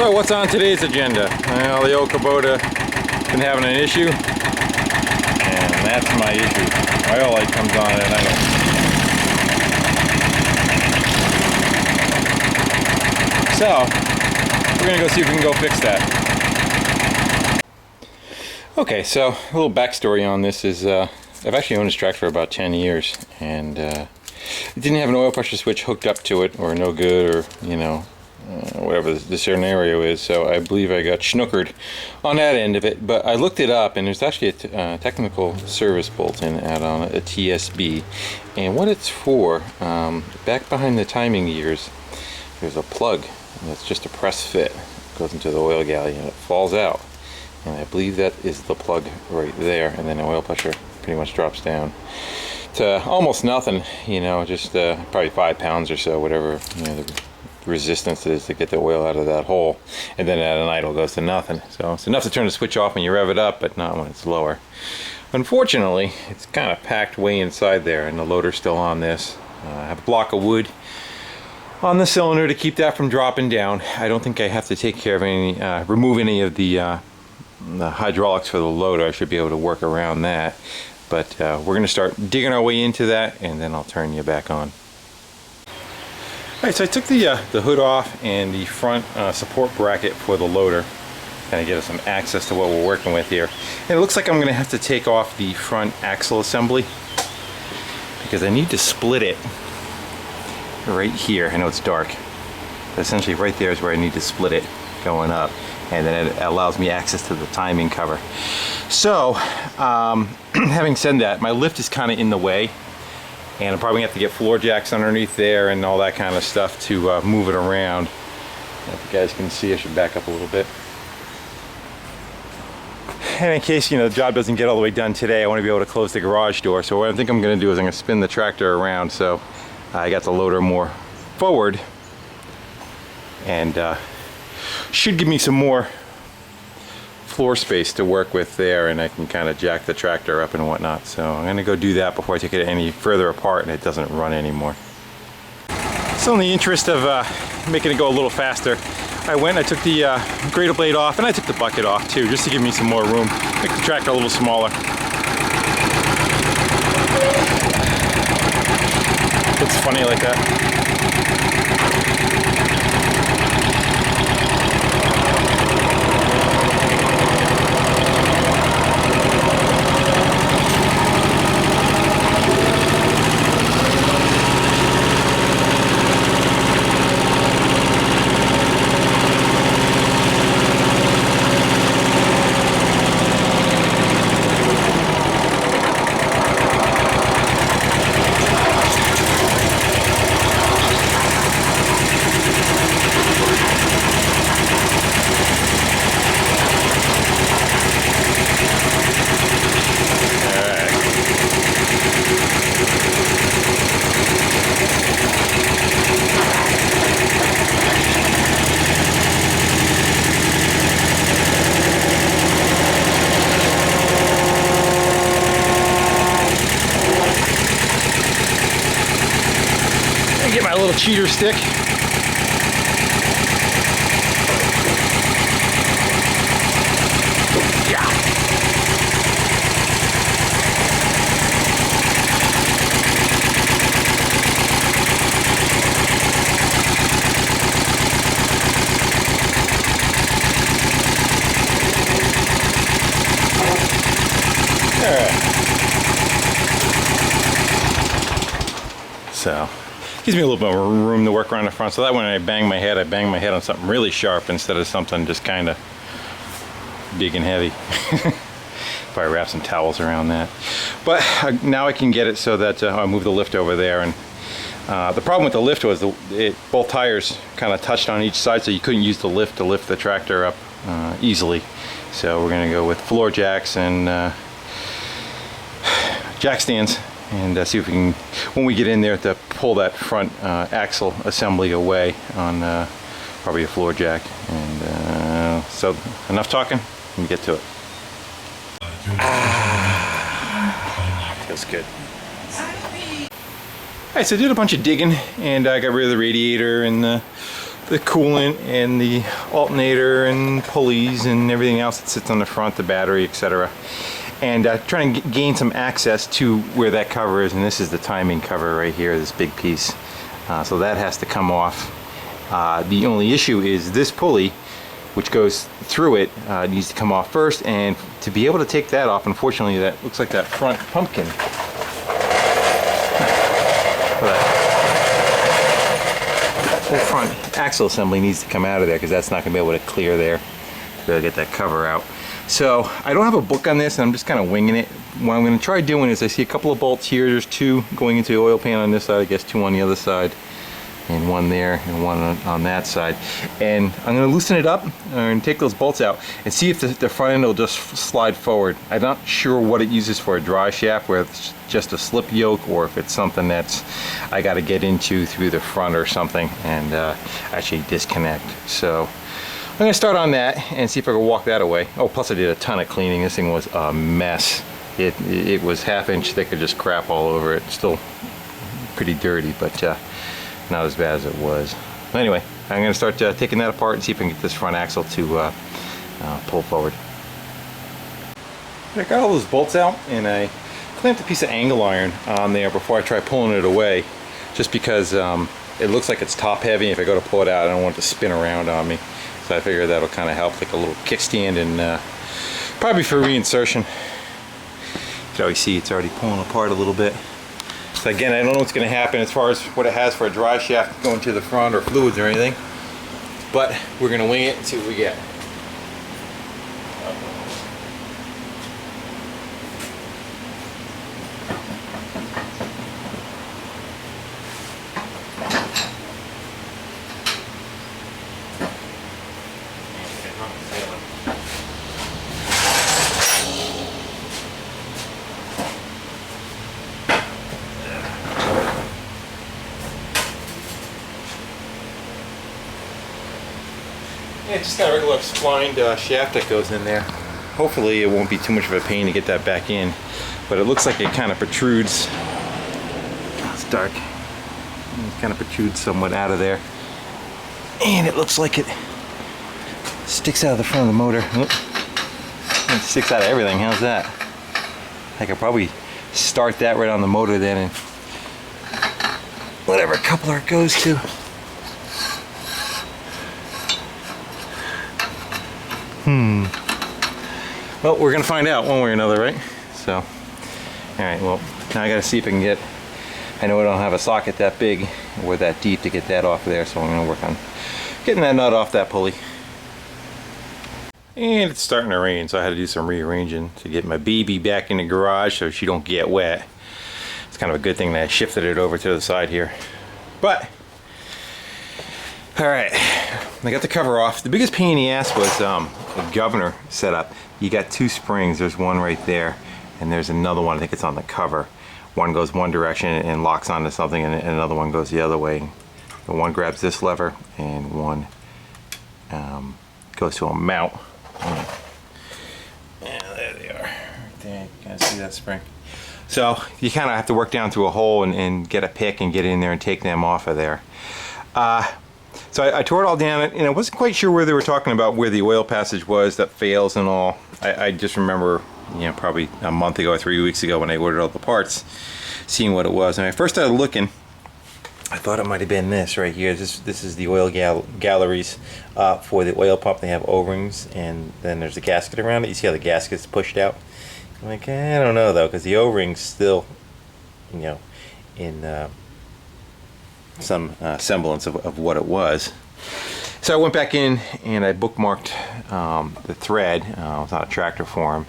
So what's on today's agenda? Well, the old Kubota been having an issue, and that's my issue. Oil light comes on at night. So we're gonna go see if we can go fix that. Okay, so a little backstory on this is I've actually owned this tractor for about 10 years, and it didn't have an oil pressure switch hooked up to it, or no good, or you know, whatever the scenario is. So I believe I got schnookered on that end of it, but I looked it up and there's actually a technical service bolt-in add-on, a TSB, and what it's for, back behind the timing gears there's a plug, and it's just a press fit. It goes into the oil galley and it falls out, and I believe that is the plug right there, and then the oil pressure pretty much drops down to almost nothing, you know, just probably 5 pounds or so, whatever, you know, the resistance is to get the oil out of that hole, and then at an idle goes to nothing. So it's enough to turn the switch off when you rev it up, but not when it's lower. Unfortunately, it's kind of packed way inside there, and the loader's still on this. I have a block of wood on the cylinder to keep that from dropping down. I don't think I have to take care of any, remove any of the hydraulics for the loader. I should be able to work around that, but we're going to start digging our way into that, and then I'll turn you back on. Alright, so I took the hood off and the front support bracket for the loader, kind of give us some access to what we're working with here. And it looks like I'm going to have to take off the front axle assembly, because I need to split it right here. I know it's dark, but essentially right there is where I need to split it going up, and then it allows me access to the timing cover. So having said that, my lift is kind of in the way, and I'm probably going to have to get floor jacks underneath there and all that kind of stuff to move it around. If you guys can see, I should back up a little bit. And in case, you know, the job doesn't get all the way done today, I want to be able to close the garage door. So what I think I'm going to do is I'm going to spin the tractor around so I got the loader more forward, and should give me some more floor space to work with there, and I can kind of jack the tractor up and whatnot. So I'm going to go do that before I take it any further apart and it doesn't run anymore. So in the interest of making it go a little faster, I took the grader blade off, and I took the bucket off too, just to give me some more room, make the tractor a little smaller. It's funny like that. Get my little cheater stick. Yeah. All right. So gives me a little bit more room to work around the front, so that when I bang my head on something really sharp instead of something just kind of big and heavy. Probably wrap some towels around that. But now I can get it so that I'll move the lift over there. And the problem with the lift was both tires kind of touched on each side, so you couldn't use the lift to lift the tractor up easily. So we're going to go with floor jacks and jack stands, and see if we can, when we get in there, to pull that front axle assembly away on probably a floor jack. And so enough talking, let me get to it. Feels good. Alright, so I did a bunch of digging, and I got rid of the radiator and the the coolant and the alternator and pulleys and everything else that sits on the front, the battery, etc. And trying to gain some access to where that cover is, and this is the timing cover right here, this big piece. So that has to come off. The only issue is this pulley, which goes through it, needs to come off first, and to be able to take that off, unfortunately, that looks like that front pumpkin. That whole front axle assembly needs to come out of there, because that's not going to be able to clear there to get that cover out. So I don't have a book on this, and I'm just kind of winging it. What I'm going to try doing is I see a couple of bolts here. There's two going into the oil pan on this side, I guess two on the other side, and one there and one on that side. And I'm going to loosen it up and take those bolts out and see if the front end will just slide forward. I'm not sure what it uses for a dry shaft, where it's just a slip yoke, or if it's something that's I got to get into through the front or something and actually disconnect. So I'm going to start on that and see if I can walk that away. Oh, plus I did a ton of cleaning. This thing was a mess. It was half-inch thick of just crap all over it. Still pretty dirty, but not as bad as it was. Anyway, I'm going to start taking that apart and see if I can get this front axle to pull forward. I got all those bolts out, and I clamped a piece of angle iron on there before I try pulling it away, just because it looks like it's top heavy. If I go to pull it out, I don't want it to spin around on me. So I figure that'll kind of help, like a little kickstand, and probably for reinsertion. You can always see it's already pulling apart a little bit. So again, I don't know what's going to happen as far as what it has for a dry shaft going to the front or fluids or anything, but we're going to wing it and see what we get. Yeah, it's just got a regular splined shaft that goes in there. Hopefully it won't be too much of a pain to get that back in, but it looks like it kind of protrudes. It's dark. It kind of protrudes somewhat out of there, and it looks like it sticks out of the front of the motor. It sticks out of everything. How's that? I could probably start that right on the motor then, and whatever coupler it goes to. Well, we're gonna find out one way or another, right? So, all right. Well, now I gotta see if I can get. I know I don't have a socket that big or that deep to get that off of there, so I'm gonna work on getting that nut off that pulley. And it's starting to rain, so I had to do some rearranging to get my baby back in the garage so she don't get wet. It's kind of a good thing that I shifted it over to the side here. But all right, I got the cover off. The biggest pain in the ass was a governor setup. You got two springs. There's one right there, and there's another one. I think it's on the cover. One goes one direction and locks onto something, and another one goes the other way. The one grabs this lever, and one goes to a mount. And there they are. Right there. You can see that spring. So you kind of have to work down through a hole and get a pick and get in there and take them off of there. So I tore it all down, and I wasn't quite sure where they were talking about where the oil passage was that fails and all. I just remember, you know, probably a month ago or 3 weeks ago when I ordered all the parts, seeing what it was. And when I first started looking, I thought it might have been this right here. This is the oil galleries for the oil pump. They have O-rings, and then there's a gasket around it. You see how the gasket's pushed out? I'm like, I don't know though, because the O-ring's still, you know, in some semblance of what it was. So I went back in and I bookmarked the thread. It was on a tractor form,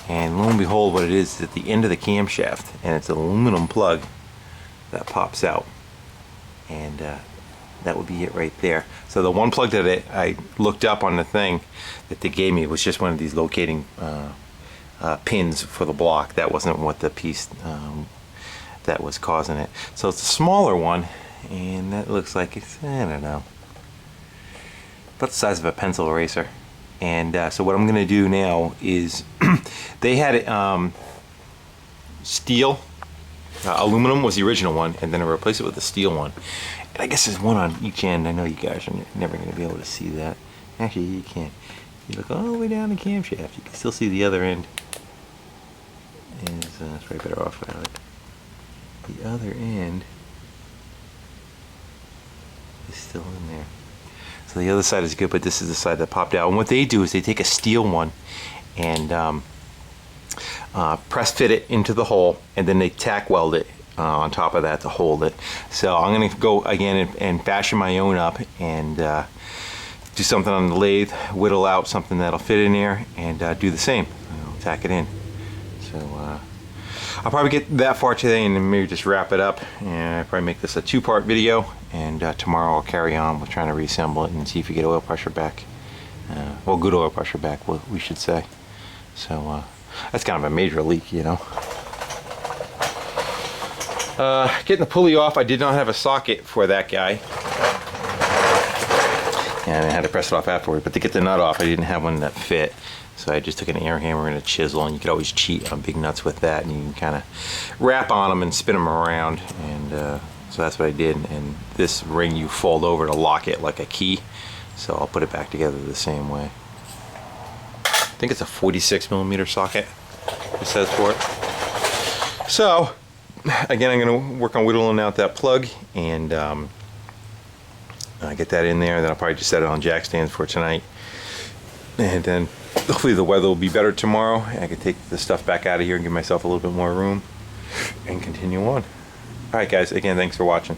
and lo and behold, what it is at the end of the camshaft, and it's an aluminum plug that pops out, and that would be it right there. So the one plug that I looked up on the thing that they gave me was just one of these locating pins for the block. That wasn't what the piece that was causing it. So it's a smaller one, and that looks like it's, I don't know, about the size of a pencil eraser. And so what I'm gonna do now is they had steel, aluminum was the original one, and then I replaced it with a steel one. And I guess there's one on each end. I know you guys are never going to be able to see that. Actually, you can. You look all the way down the camshaft, you can still see the other end. It's probably better off without it. The other end is still in there. So the other side is good, but this is the side that popped out. And what they do is they take a steel one and press fit it into the hole, and then they tack weld it on top of that to hold it. So I'm going to go again and fashion my own up and do something on the lathe, whittle out something that'll fit in there, and do the same. Tack it in. So I'll probably get that far today and then maybe just wrap it up, and I'll probably make this a two-part video, and tomorrow I'll carry on with trying to reassemble it and see if we get oil pressure back. Well, good oil pressure back, we should say. So that's kind of a major leak, you know. Getting the pulley off, I did not have a socket for that guy. And I had to press it off afterward, but to get the nut off, I didn't have one that fit. So I just took an air hammer and a chisel, and you could always cheat on big nuts with that, and you can kind of wrap on them and spin them around. And so that's what I did. And this ring you fold over to lock it like a key. So I'll put it back together the same way. I think it's a 46mm socket, it says for it. So again, I'm going to work on whittling out that plug and get that in there. Then I'll probably just set it on jack stands for tonight, and then hopefully the weather will be better tomorrow. I can take the stuff back out of here and give myself a little bit more room and continue on. Alright guys, again, thanks for watching.